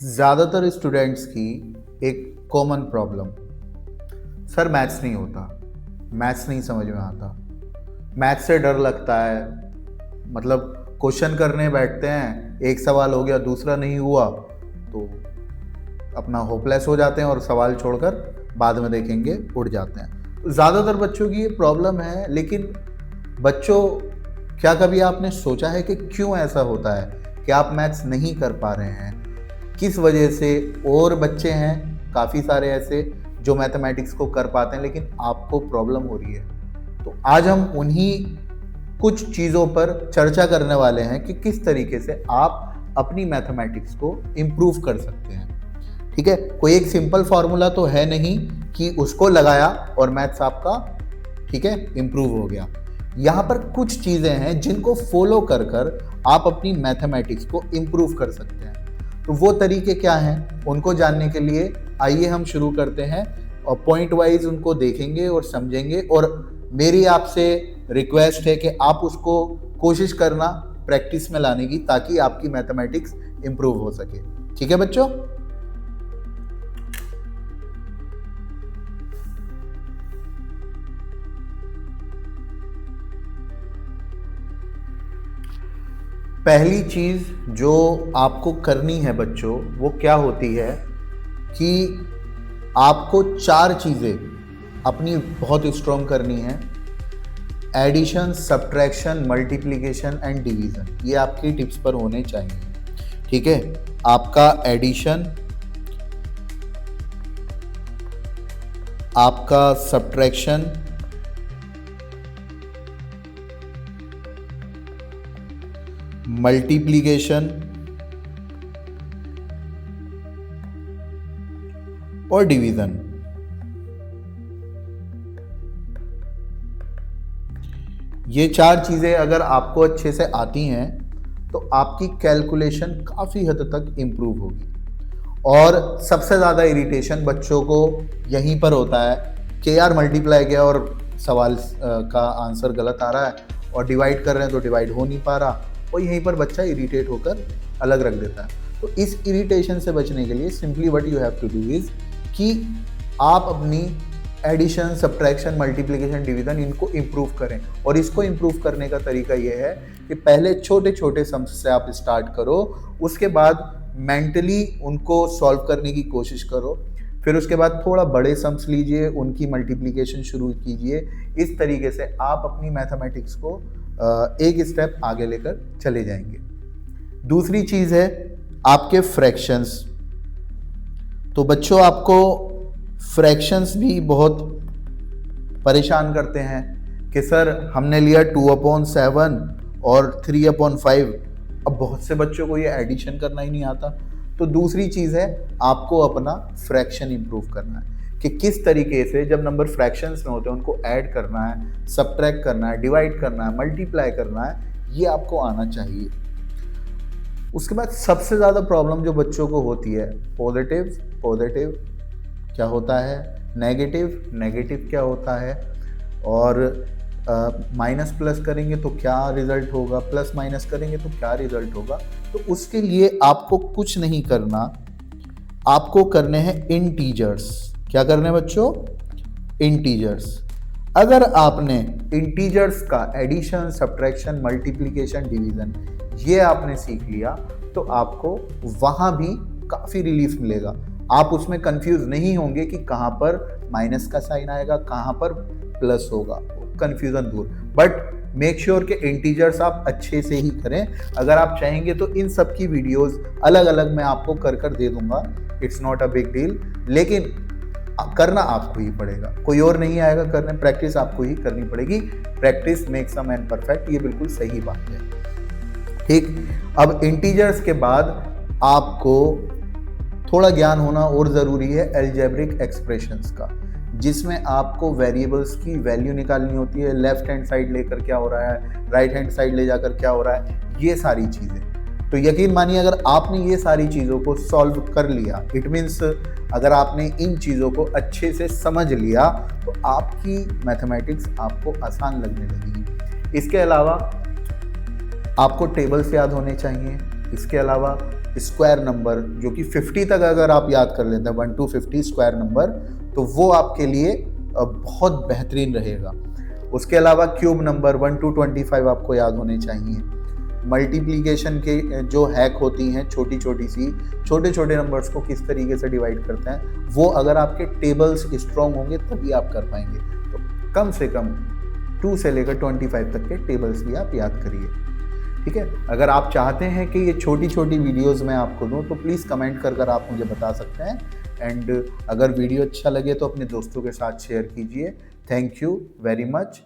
ज़्यादातर स्टूडेंट्स की एक कॉमन प्रॉब्लम, सर मैथ्स नहीं होता, मैथ्स नहीं समझ में आता, मैथ्स से डर लगता है। मतलब क्वेश्चन करने बैठते हैं, एक सवाल हो गया दूसरा नहीं हुआ तो अपना होपलेस हो जाते हैं और सवाल छोड़कर बाद में देखेंगे उड़ जाते हैं। तो ज़्यादातर बच्चों की ये प्रॉब्लम है। लेकिन बच्चों, क्या कभी आपने सोचा है कि क्यों ऐसा होता है कि आप मैथ्स नहीं कर पा रहे हैं, किस वजह से? और बच्चे हैं काफ़ी सारे ऐसे जो मैथमेटिक्स को कर पाते हैं लेकिन आपको प्रॉब्लम हो रही है। तो आज हम उन्हीं कुछ चीज़ों पर चर्चा करने वाले हैं कि किस तरीके से आप अपनी मैथमेटिक्स को इम्प्रूव कर सकते हैं। ठीक है, कोई एक सिंपल फॉर्मूला तो है नहीं कि उसको लगाया और मैथ्स आपका ठीक है इम्प्रूव हो गया। यहाँ पर कुछ चीज़ें हैं जिनको फॉलो कर कर आप अपनी मैथमेटिक्स को इम्प्रूव कर सकते हैं। तो वो तरीके क्या हैं, उनको जानने के लिए आइए हम शुरू करते हैं और पॉइंट वाइज उनको देखेंगे और समझेंगे। और मेरी आपसे रिक्वेस्ट है कि आप उसको कोशिश करना प्रैक्टिस में लाने की, ताकि आपकी मैथमेटिक्स इम्प्रूव हो सके। ठीक है बच्चों? पहली चीज़ जो आपको करनी है बच्चों, वो क्या होती है कि आपको 4 चीज़ें अपनी बहुत स्ट्रॉन्ग करनी है। Addition, subtraction, multiplication and division, ये आपकी टिप्स पर होने चाहिए। ठीक है, आपका एडिशन, आपका सब्ट्रैक्शन, मल्टीप्लिकेशन और डिवीज़न। ये 4 चीज़ें अगर आपको अच्छे से आती हैं तो आपकी कैलकुलेशन काफ़ी हद तक इम्प्रूव होगी। और सबसे ज़्यादा इरिटेशन बच्चों को यहीं पर होता है कि यार मल्टीप्लाई किया और सवाल का आंसर गलत आ रहा है, और डिवाइड कर रहे हैं तो डिवाइड हो नहीं पा रहा, और यहीं पर बच्चा इरिटेट होकर अलग रख देता है। तो इस इरिटेशन से बचने के लिए simply what you have to do is कि आप अपनी एडिशन, सब्ट्रैक्शन, मल्टीप्लिकेशन, डिवीज़न इनको इम्प्रूव करें। और इसको इम्प्रूव करने का तरीका ये है कि पहले छोटे छोटे सम्स से आप स्टार्ट करो, उसके बाद मेंटली उनको सॉल्व करने की कोशिश करो, फिर उसके बाद थोड़ा बड़े सम्स लीजिए, उनकी मल्टीप्लिकेशन शुरू कीजिए। इस तरीके से आप अपनी मैथमेटिक्स को एक स्टेप आगे लेकर चले जाएंगे। दूसरी चीज़ है आपके फ्रैक्शंस। तो बच्चों, आपको फ्रैक्शंस भी बहुत परेशान करते हैं कि सर हमने लिया 2/7 और 3/5। अब बहुत से बच्चों को ये एडिशन करना ही नहीं आता। तो दूसरी चीज़ है आपको अपना फ्रैक्शन इंप्रूव करना है कि किस तरीके से जब नंबर फ्रैक्शंस में होते हैं उनको ऐड करना है, सब्ट्रैक्ट करना है, डिवाइड करना है, मल्टीप्लाई करना है, ये आपको आना चाहिए। उसके बाद सबसे ज़्यादा प्रॉब्लम जो बच्चों को होती है, पॉजिटिव क्या होता है, नेगेटिव क्या होता है, और माइनस प्लस करेंगे तो क्या रिजल्ट होगा, प्लस माइनस करेंगे तो क्या रिजल्ट होगा। तो उसके लिए आपको कुछ नहीं करना, आपको करने हैं इंटीजर्स। क्या करने हैं बच्चों? इंटीजर्स। अगर आपने इंटीजर्स का एडिशन, सब्ट्रैक्शन, मल्टीप्लिकेशन, डिवीज़न ये आपने सीख लिया तो आपको वहाँ भी काफ़ी रिलीफ मिलेगा। आप उसमें कंफ्यूज नहीं होंगे कि कहाँ पर माइनस का साइन आएगा, कहाँ पर प्लस होगा, कंफ्यूजन दूर। बट मेक श्योर कि इंटीजर्स आप अच्छे से ही करें। अगर आप चाहेंगे तो इन सब की वीडियोस अलग अलग मैं आपको कर दे दूंगा, it's not a big deal. लेकिन करना आपको ही पड़ेगा, कोई और नहीं आएगा करने। प्रैक्टिस आपको ही करनी पड़ेगी। Practice makes a man perfect, ये बिल्कुल सही बात है। ठीक, अब इंटीजर्स के बाद आपको थोड़ा ज्ञान होना और ज़रूरी है अलजेब्रिक एक्सप्रेशंस का, जिसमें आपको वेरिएबल्स की वैल्यू निकालनी होती है। लेफ्ट हैंड साइड लेकर क्या हो रहा है, राइट हैंड साइड ले जाकर क्या हो रहा है, ये सारी चीज़ें। तो यकीन मानिए अगर आपने ये सारी चीज़ों को सॉल्व कर लिया, इट मीन्स अगर आपने इन चीज़ों को अच्छे से समझ लिया तो आपकी मैथमेटिक्स आपको आसान लगने लगेगी। इसके अलावा आपको टेबल्स याद होने चाहिए। इसके अलावा स्क्वायर नंबर, जो कि 50 तक अगर आप याद कर लेते हैं, 1 to 50 स्क्वायर नंबर, तो वो आपके लिए बहुत बेहतरीन रहेगा। उसके अलावा क्यूब नंबर 1 to 25 आपको याद होने चाहिए। मल्टीप्लिकेशन के जो हैक होती हैं, छोटी छोटी सी छोटे छोटे नंबर्स को किस तरीके से डिवाइड करते हैं, वो अगर आपके टेबल्स स्ट्रॉन्ग होंगे तभी आप कर पाएंगे। तो कम से कम 2 से लेकर 25 तक के टेबल्स भी आप याद करिए। ठीक है, अगर आप चाहते हैं कि ये छोटी छोटी वीडियोस मैं आपको दूं तो प्लीज़ कमेंट कर आप मुझे बता सकते हैं। एंड अगर वीडियो अच्छा लगे तो अपने दोस्तों के साथ शेयर कीजिए। Thank you very much.